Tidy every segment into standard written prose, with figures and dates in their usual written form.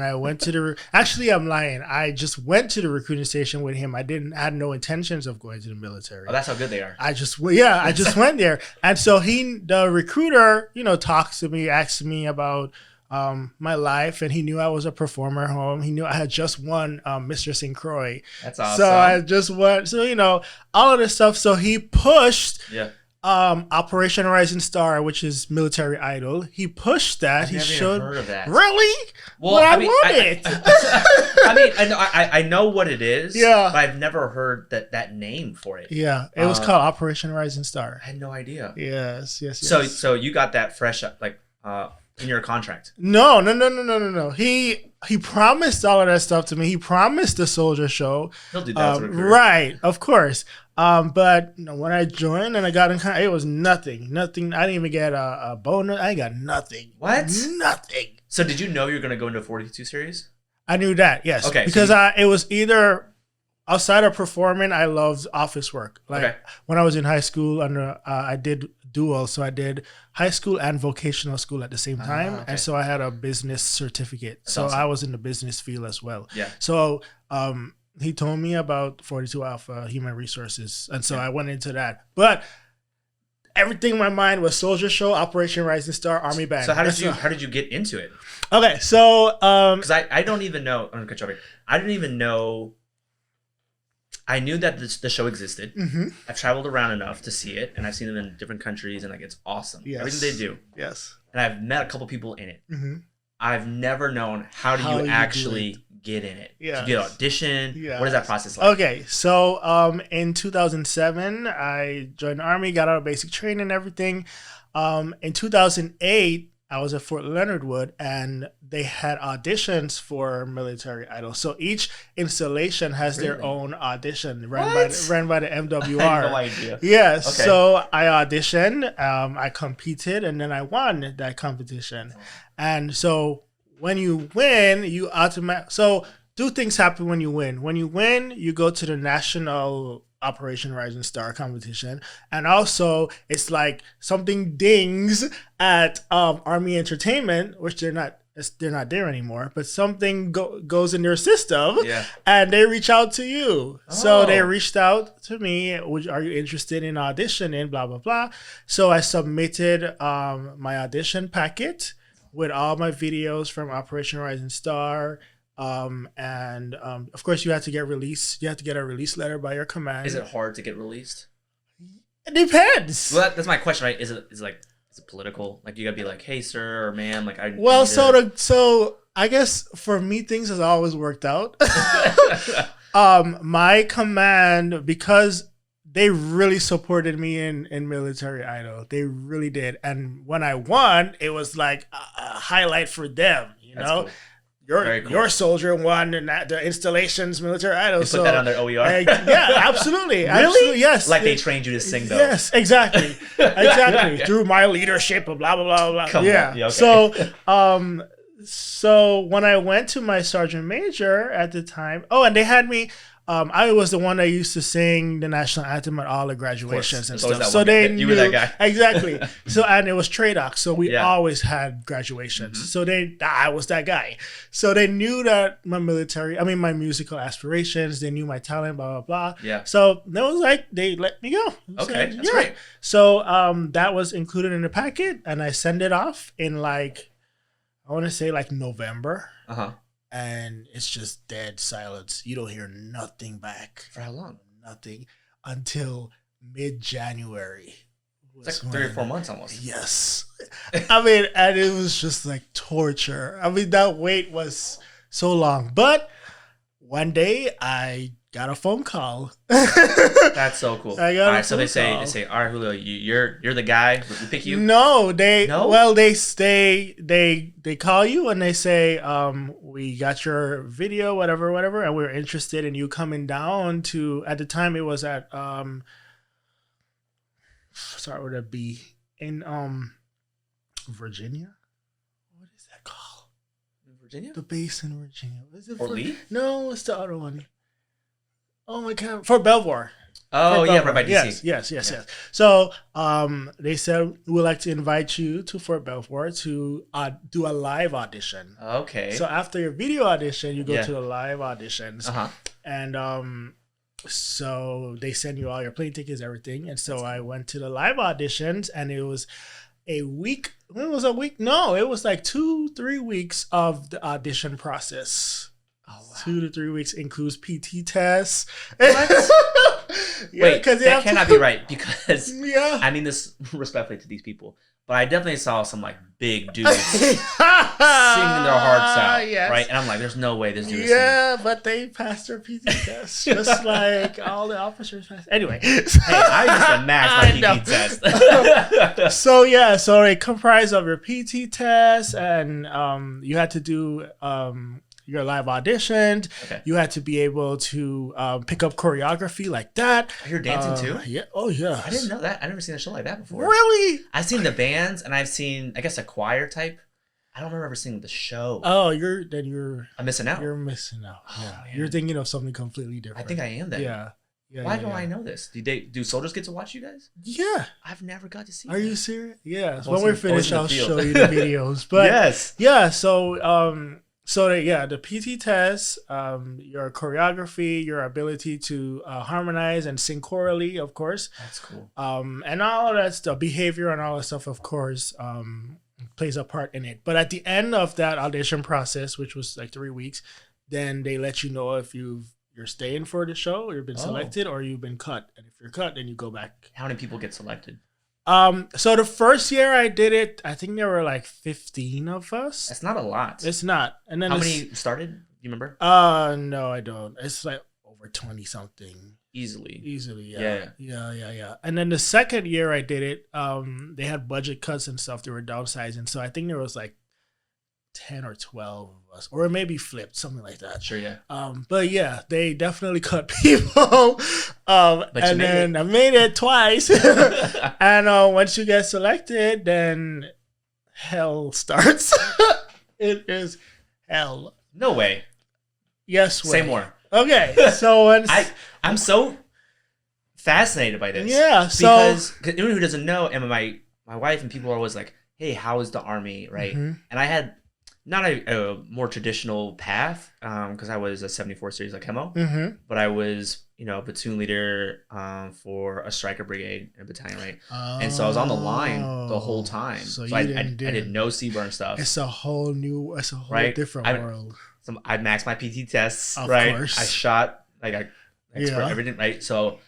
I went to actually, I'm lying. I just went to the recruiting station with him. I had no intentions of going to the military. Oh, that's how good they are. I just went there. And so the recruiter, talks to me, asks me about my life, and he knew I was a performer at home. He knew I had just won Mr. St. Croix. That's awesome. So I just went, all of this stuff. So he pushed Operation Rising Star, which is Military Idol. He pushed that. I've never even heard of that. Really? Well, I want it. I know what it is. Yeah. But I've never heard that name for it. Yeah, it was called Operation Rising Star. I had no idea. Yes. So you got that fresh up, in your contract? No. He promised all of that stuff to me. He promised the soldier show. He'll do that. Right, of course. But when I joined and I got in contact, it was nothing. I didn't even get a bonus. I got nothing. What? Nothing. So did you know you were going to go into a 42 series? I knew that, yes. Okay. Because it was either outside of performing, I loved office work. When I was in high school, I did dual, so I did high school and vocational school at the same time, and so I had a business certificate. That's awesome. I was in the business field as well. Yeah. So he told me about 42 Alpha Human Resources, and so I went into that. But everything in my mind was Soldier Show, Operation Rising Star, Army Band. So how did you get into it? Okay, so because I don't even know. I'm gonna cut you off here. I didn't even know. I knew that the show existed. Mm-hmm. I've traveled around enough to see it, and I've seen them in different countries, and it's awesome. Yes. Everything they do. Yes. And I've met a couple people in it. Mm-hmm. I've never known how do you actually get in it. Yeah. Do you get audition? Yes. What is that process like? Okay, so in 2007, I joined the Army, got out of basic training and everything. In 2008, I was at Fort Leonard Wood, and they had auditions for Military Idol. So each installation has their own audition ran by the MWR. I had no idea. Yes. Okay. So I auditioned, I competed, and then I won that competition. And so when you win, you automatically... So two things happen when you win. When you win, you go to the national Operation Rising Star competition, and also it's like something dings at Army Entertainment, which they're not there anymore, but something goes in their system, and they reach out to you. So they reached out to me, are you interested in auditioning, blah blah blah. So I submitted my audition packet with all my videos from Operation Rising Star. And of course you have to get released. You have to get a release letter by your command. Is it hard to get released? It depends. Well, that's my question, right? Is it political? Like you gotta be like, hey sir or ma'am, like so I guess for me things has always worked out. My command, because they really supported me in Military Idol. They really did. And when I won, it was like a highlight for them, That's cool. Your soldier won in the installations Military Idol. They put that on their OER? Yeah, absolutely. Really? Absolutely, yes. Like they trained you to sing though. Yes, exactly. Exactly. Through my leadership, blah, blah, blah, blah. Come yeah. on. Yeah, okay. So when I went to my sergeant major at the time, and they had me, I was the one that used to sing the national anthem at all the graduations and stuff. So they knew, you were that guy. Exactly. And it was TRADOC, so we always had graduations. Mm-hmm. So I was that guy. So they knew that my musical aspirations, they knew my talent, blah, blah, blah. Yeah. So it was like, they let me go. Okay, that's great. So that was included in the packet, and I sent it off in I want to say November. Uh-huh. And it's just dead silence. You don't hear nothing back. For how long? Nothing until mid-January. It's like 3 or 4 months almost. Yes. And it was just like torture. That wait was so long. But one day I got a phone call. That's so cool. I got all right, so they say, all right, Julio, you're the guy. We pick you. No, they call you and they say, we got your video, whatever, and we're interested in you coming down to. At the time, it was at start with a B in Virginia. What is that called? Virginia? The base in Virginia. Is it Fort Lee? No, it's the other one. Oh my God, Fort Belvoir. Oh Fort yeah, Belvoir. right by DC. Yes. So they said we'd like to invite you to Fort Belvoir to do a live audition. Okay. So after your video audition, you go Yeah. to the live auditions, and so they send you all your plane tickets, everything. And so I went to the live auditions, and it was a week. It was a week. No, it was like 2-3 weeks of the audition process. Oh, wow. 2 to 3 weeks includes PT tests. What? Yeah, Wait, that cannot be right because Yeah. I mean this respectfully to these people, but I definitely saw some like big dudes singing their hearts out, Yes. right? And I'm like, there's no way this dude is Yeah, but they passed their PT test just like all the officers passed. Anyway, singing. Hey, I used to max my PT test. so it comprised of your PT test, and you had to do your live auditions. Okay. You had to be able to pick up choreography like that. You're dancing too? Yeah. Oh yeah. I didn't know that. I've never seen a show like that before. Really? I've seen the bands and I've seen, I guess, a choir type. I don't remember ever seeing the show. Oh, you're I'm missing out. You're missing out. Oh, Yeah. man. You're thinking of something completely different. I think I am then. Yeah. Why do I know this? Do soldiers get to watch you guys? Yeah. I've never got to see. Are you serious? Yeah. I've When always we're been- finished, always I'll in the show field. you the videos. But Yes. yeah, the PT test, your choreography, your ability to harmonize and sing chorally, of course, That's cool. and all of that stuff, behavior and all that stuff, of course, plays a part in it. But at the end of that audition process, which was like 3 weeks, then they let you know if you're staying for the show, or you've been selected, or you've been cut. And if you're cut, then you go back. How many people get selected? So the first year I did it, I think there were like 15 of us. That's not a lot. It's not. And then How many started? Do you remember? No, I don't. It's like over 20 something. Easily. Easily, Yeah. yeah. And then the second year I did it, they had budget cuts and stuff. They were downsizing. So I think there was like 10 or 12 of us, or maybe flipped, something like that. Sure, yeah. But yeah, they definitely cut people. And then I made it twice. And once you get selected, then hell starts. It is hell. No way. Yes, way. Say more. Okay, so once I'm so fascinated by this. Yeah, because anyone who doesn't know, and my wife and people are always like, "Hey, how is the Army?" Right? Mm-hmm. And I had not a more traditional path because I was a 74 series like Hemo, but I was platoon leader for a striker brigade in a battalion, right? And so I was on the line the whole time. So I did no CBURN stuff. It's a whole different world. So I maxed my PT tests, Of right? course. I shot everything, right? So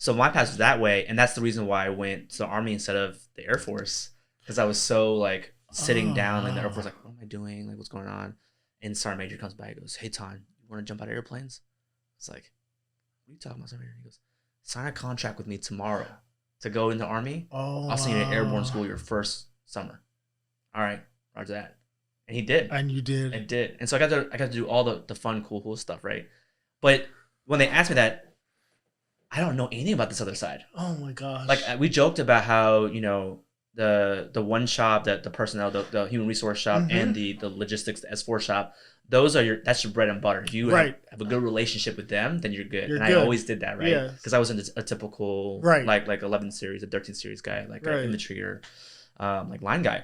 my path was that way, and that's the reason why I went to the Army instead of the Air Force, because I was so like sitting down in the Air Force, like, what am I doing? Like, what's going on? And Sergeant Major comes by and goes, "Hey, Ton, you want to jump out of airplanes?" It's like, what are you talking about, Sergeant Major? He goes, "Sign a contract with me tomorrow to go in the Army. I'll send you to airborne school your first summer." All right, roger that. And he did. And you did. I did. And so I got to do all the fun, cool stuff, right? But when they asked me that, I don't know anything about this other side. Oh my gosh. Like we joked about how, the one shop, that the personnel, the human resource shop, and the logistics, the S4 shop, that's your bread and butter. If you have a good relationship with them, then you're good. I always did that, right? Because I wasn't a typical like 11 series, a 13 series guy, like an infantry or like line guy.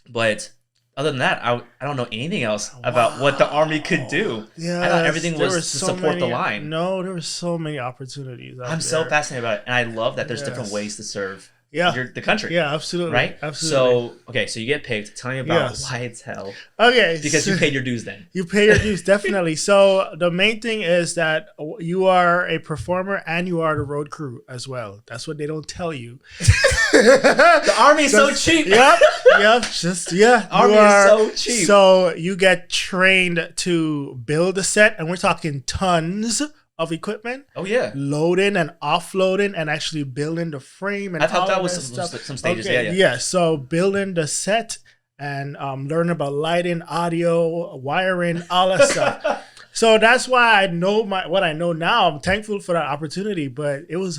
But other than that, I don't know anything else about what the Army could do. Yeah, I thought everything was to support the line. No, there were so many opportunities. I'm so fascinated about it, and I love that there's different ways to serve the country. Yeah, absolutely. Right? Absolutely. So you get picked. Tell me about why it's hell. Okay. Because you paid your dues then. You pay your dues, definitely. So the main thing is that you are a performer and you are the road crew as well. That's what they don't tell you. The Army is so cheap. Yep. Army is so cheap. So you get trained to build a set, and we're talking tons of equipment. Oh yeah. Loading and offloading and actually building the frame and I thought that was some stages. Okay. Yeah. So building the set and learning about lighting, audio, wiring, all that stuff. So that's why I know what I know now. I'm thankful for that opportunity, but it was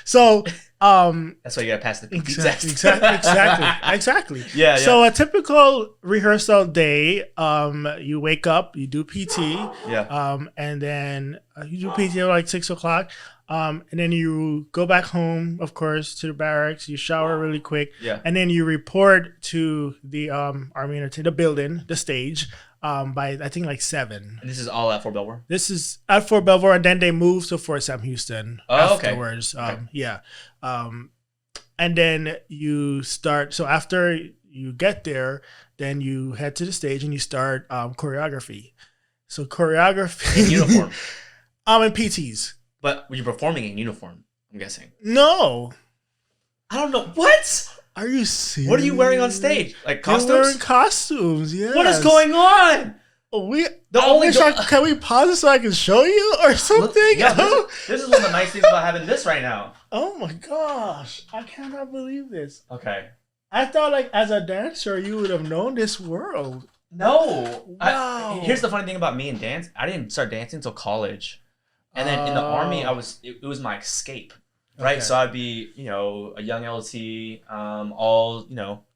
So that's why you gotta pass the PT test. Exactly. Yeah. So a typical rehearsal day, you wake up, you do PT, and then you do PT at like 6:00, and then you go back home, of course, to the barracks. You shower really quick, and then you report to the Army to the building, the stage. By I think like 7. And this is all at Fort Belvoir? This is at Fort Belvoir, and then they moved to Fort Sam Houston afterwards. Okay. And then you start. So after you get there, then you head to the stage and you start choreography. So choreography in uniform. In PTs. But were you performing in uniform? I'm guessing. No. I don't know. What? Are you serious? What are you wearing on stage? Like costumes? You're wearing costumes, yes. What is going on? Can we pause it so I can show you or something? This is one of the nice things about having this right now. Oh my gosh. I cannot believe this. Okay. I thought like as a dancer you would have known this world. No. Wow. Here's the funny thing about me and dance. I didn't start dancing until college. And then in the Army, it was my escape. Right, okay. So I'd be, a young LT, all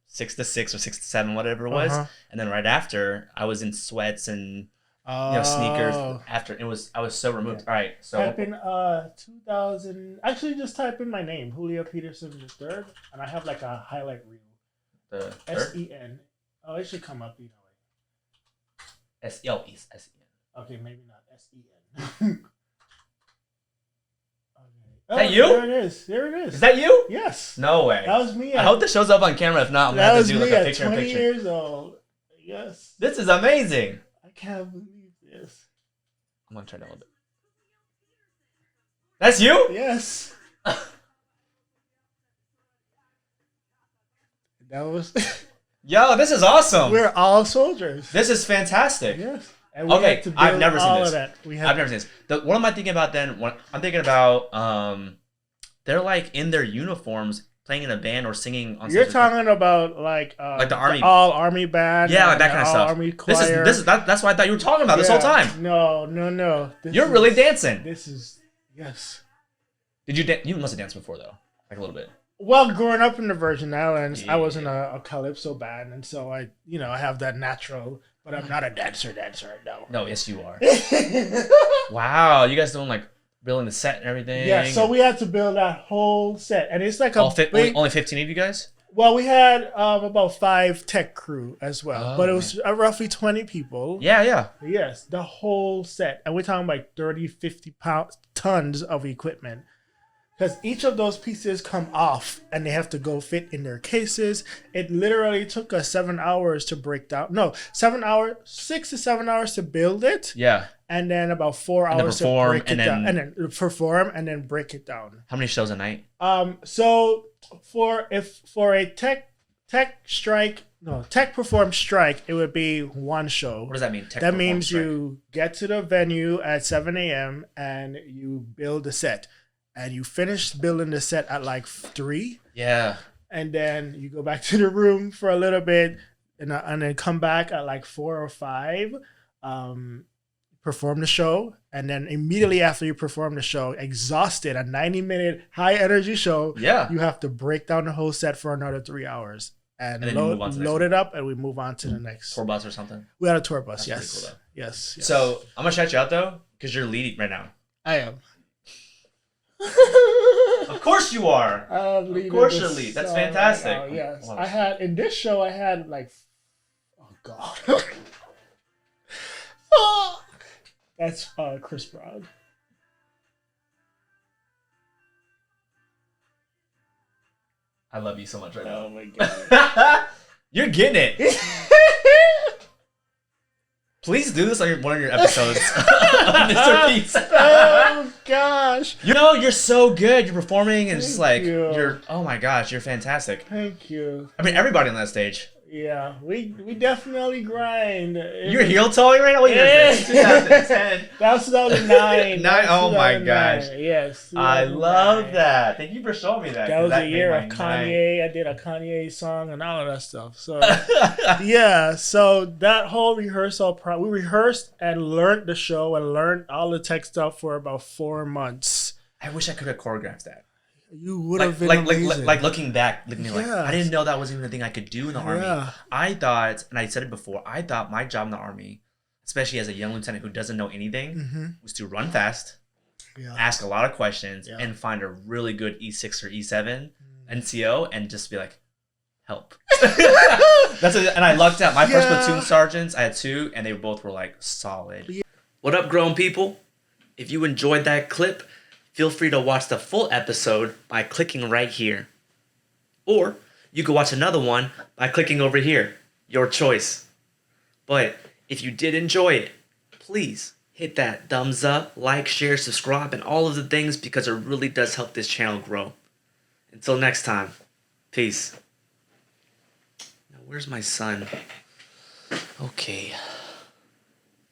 6 to 6 or 6 to 7, whatever it was, and then right after I was in sweats and sneakers. After I was so removed. Yeah. All right, so type in 2000. Actually, just type in my name, Julio Peterson III, and I have like a highlight reel. The SEN. Oh, it should come up either way. SEN. Okay, maybe not SEN. Is that you? There it is. Is that you? Yes. No way. That was me. I hope this shows up on camera. If not, I'm going to have to do like a picture in picture. 20 years old. Yes. This is amazing. I can't believe this. I'm going to turn it a little bit. That's you? Yes. That was... Yo, this is awesome. We're all soldiers. This is fantastic. Yes. Okay, I've never seen this. I've never seen this. What am I thinking about then? I'm thinking about they're like in their uniforms playing in a band or singing on stage. You're talking about like the Army, all Army band. Yeah, like that kind of stuff. Army choir. That's what I thought you were talking about this whole time. No. You're really dancing. This is yes. Did you you must have danced before though, like a little bit. Well, growing up in the Virgin Islands, I was in a calypso band, and so I have that natural. But I'm not a dancer, no. No, yes you are. Wow, you guys doing like building the set and everything? Yeah, so we had to build that whole set. And it's like only 15 of you guys? Well, we had about 5 tech crew as well. But it was roughly 20 people. Yeah. Yes, the whole set. And we're talking like 30, 50 tons of equipment. Because each of those pieces come off and they have to go fit in their cases. It literally took us 7 hours to break down. No, 7 hours, 6 to 7 hours to build it. Yeah. And then about 4 hours to break it down. And then perform and then break it down. How many shows a night? So for a tech perform strike, it would be 1 show. What does that mean? That means you get to the venue at 7 a.m. and you build a set. And you finish building the set at like 3. Yeah. And then you go back to the room for a little bit and then come back at like 4 or 5, perform the show. And then immediately after you perform the show, exhausted, a 90-minute high-energy show, you have to break down the whole set for another 3 hours. And load it up and we move on to the next. Tour bus or something? We had a tour bus, That's yes. Cool, yes. So I'm going to shout you out though, because you're leading right now. I am. Of course you are. Of course you're lead. That's fantastic. Right yes. I had in this show I had like God. That's Chris Brown. I love you so much right now. Oh my God. You're getting it. Please do this on one of your episodes of Mr. Pete's. Oh gosh. You're so good. You're performing and just like you're oh my gosh, you're fantastic. Thank you. I mean everybody on that stage. Yeah, we definitely grind. You're heel toeing right now? What year is this? 2010. That was 2009. Oh my gosh. Yes. I love 2009. that. Thank you for showing me that. That 'Cause was a made year my of night. Kanye. I did a Kanye song and all of that stuff. So yeah, so that whole rehearsal, we rehearsed and learned the show and learned all the tech stuff for about 4 months. I wish I could have choreographed that. You would have been amazing. Like looking back, I Yes. didn't know that was even a thing I could do in the army. Yeah. I thought, and I said it before, I thought my job in the army, especially as a young lieutenant who doesn't know anything, was to run fast, ask a lot of questions, and find a really good E6 or E7 NCO and just be like, help. And I lucked out. My first platoon sergeants, I had 2, and they both were like solid. What up, grown people? If you enjoyed that clip, feel free to watch the full episode by clicking right here. Or you can watch another one by clicking over here. Your choice. But if you did enjoy it, please hit that thumbs up, like, share, subscribe, and all of the things because it really does help this channel grow. Until next time, peace. Now, where's my son? Okay.